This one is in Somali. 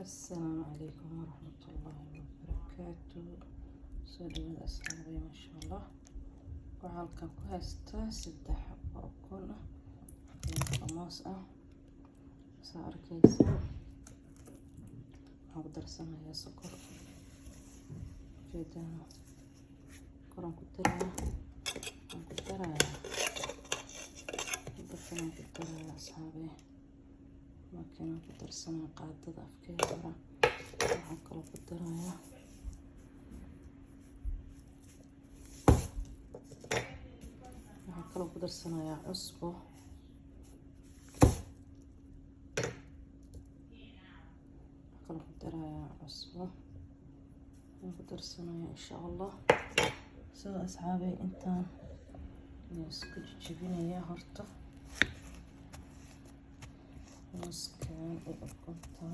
السلام عليكم ورحمة الله وبركاته. soo dhawaada asxaabay masha Allah. Waxaan halkan ku haystaa 3 xabo oo ukun ah iyo moos ah. Soo arkaysa waxaan ku darsanayaa sokor jeedana koran ku darayaa asxaabay markaan ku darsanaa qaadada afkeeda waxaan kaloo ku darayaa ku darsanayaa cusbo ku darsanayaa insha Allah. soo asxaabay intaan isku jijibinayaa horta mooskan iyo ukunta.